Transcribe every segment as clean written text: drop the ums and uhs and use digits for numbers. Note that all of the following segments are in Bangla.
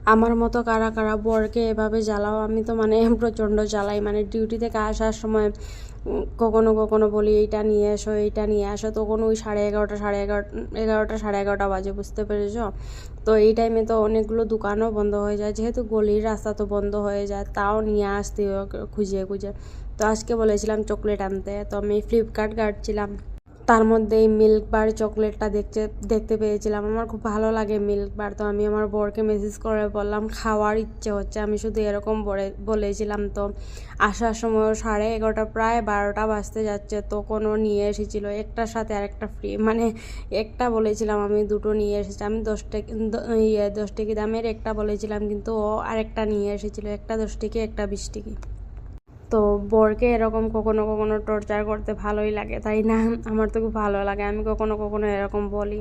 আমার মতো কারা কারা বরকে এভাবে জ্বালাও? আমি তো মানে প্রচণ্ড জ্বালাই, মানে ডিউটি থেকে আসার সময় কখনো কখনো বলি এইটা নিয়ে এসো এইটা নিয়ে আসো, তখন ওই 11:30 11:30 বাজে, বুঝতে পেরেছ? তো এই টাইমে তো অনেকগুলো দোকানও বন্ধ হয়ে যায়, যেহেতু গলির রাস্তা তো বন্ধ হয়ে যায়, তাও নিয়ে আসতে খুঁজে খুঁজে। তো আজকে বলেছিলাম চকলেট আনতে, তো আমি ফ্লিপকার্ট ঘাঁটছিলাম, তার মধ্যে এই মিল্ক বার চকলেটটা দেখতে পেয়েছিলাম। আমার খুব ভালো লাগে মিল্ক বার, তো আমি আমার বরকে মেসেজ করে বললাম খাওয়ার ইচ্ছে হচ্ছে, আমি শুধু এরকম বলেছিলাম। তো আসার সময় 11:30 প্রায় 12টা বাজতে যাচ্ছে, তখন ও নিয়ে এসেছিল একটার সাথে আরেকটা ফ্রি, মানে একটা বলেছিলাম আমি, দুটো নিয়ে এসেছি আমি। 10 টাকা দামের একটা বলেছিলাম, কিন্তু ও আরেকটা নিয়ে এসেছিল, একটা 10 টাকা একটা 20 টাকা। তো বরকে এরকম কখনো কখনো টর্চার করতে ভালোই লাগে, তাই না? আমার তো খুব ভালো লাগে। আমি কখনো কখনো এরকম বলি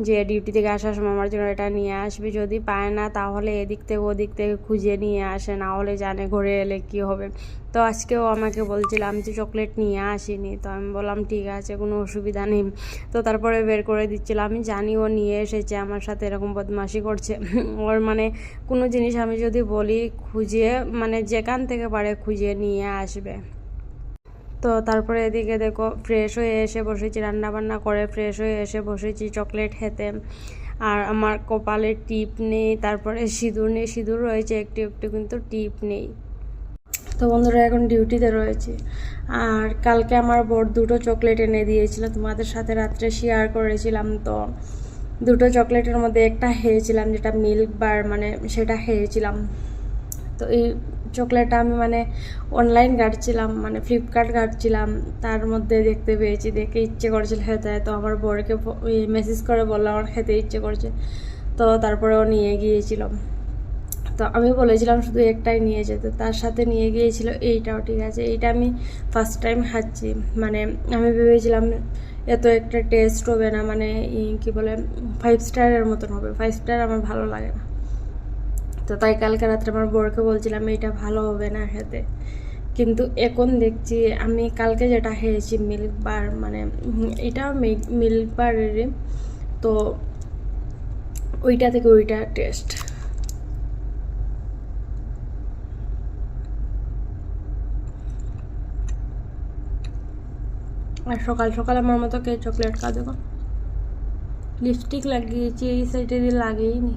যে ডিউটি থেকে আসার সময় আমার জন্য এটা নিয়ে আসবি, যদি পায় না তাহলে এদিক থেকে ওদিক থেকে খুঁজে নিয়ে আসে, না হলে জানে ঘরে এলে কী হবে। তো আজকেও আমাকে বলছিলাম যে চকলেট নিয়ে আসিনি, তো আমি বললাম ঠিক আছে, কোনো অসুবিধা নেই। তো তারপরে বের করে দিচ্ছিল, আমি জানি ও নিয়ে এসেছে, আমার সাথে এরকম বদমাশি করছে। ওর মানে কোনো জিনিস আমি যদি বলি খুঁজে, মানে যেখান থেকে পারে খুঁজে নিয়ে আসবে। তো তারপরে এদিকে দেখো ফ্রেশ হয়ে এসে বসেছি, রান্নাবান্না করে ফ্রেশ হয়ে এসে বসেছি চকলেট খেতে। আর আমার কপালে টিপ নেই, তারপরে সিঁদুর নেই, সিঁদুর রয়েছে একটু একটু, কিন্তু টিপ নেই। তো বন্ধুরা এখন ডিউটিতে রয়েছে। আর কালকে আমার বর দুটো চকলেট এনে দিয়েছিল, তোমাদের সাথে রাত্রে শেয়ার করেছিলাম। তো দুটো চকলেটের মধ্যে একটা খেয়েছিলাম, যেটা মিল্ক বার, মানে সেটা খেয়েছিলাম। তো এই চকলেটটা আমি মানে অনলাইন ঘাঁটছিলাম, মানে ফ্লিপকার্ট ঘাঁটছিলাম, তার মধ্যে দেখতে পেয়েছি, দেখে ইচ্ছে করছিল খেতে। তো আমার বরকে মেসেজ করে বললাম আমার খেতে ইচ্ছে করছে, তো তারপরে ও নিয়ে গিয়েছিল। তো আমি বলেছিলাম শুধু একটাই নিয়ে যেতে, তার সাথে নিয়ে গিয়েছিল এইটাও, ঠিক আছে। এইটা আমি ফার্স্ট টাইম খাচ্ছি, মানে আমি ভেবেছিলাম এত একটা টেস্ট হবে না, মানে কি বলে 5 স্টারের মতন হবে। 5 স্টার আমার ভালো লাগে না, তো তাই কালকে রাত্রে আমার বরকে বলছিলাম এইটা ভালো হবে না খেতে। কিন্তু এখন দেখছি, আমি কালকে যেটা খেয়েছি মিল্ক বার, মানে এটাও মিল্ক বারেরই, তো ওইটা থেকে ওইটা টেস্ট। আর সকাল সকাল আমার মতো কে চকলেট খা, দেখো লিপস্টিক লাগিয়েছি, এই সাইডে দিয়ে লাগেই নি।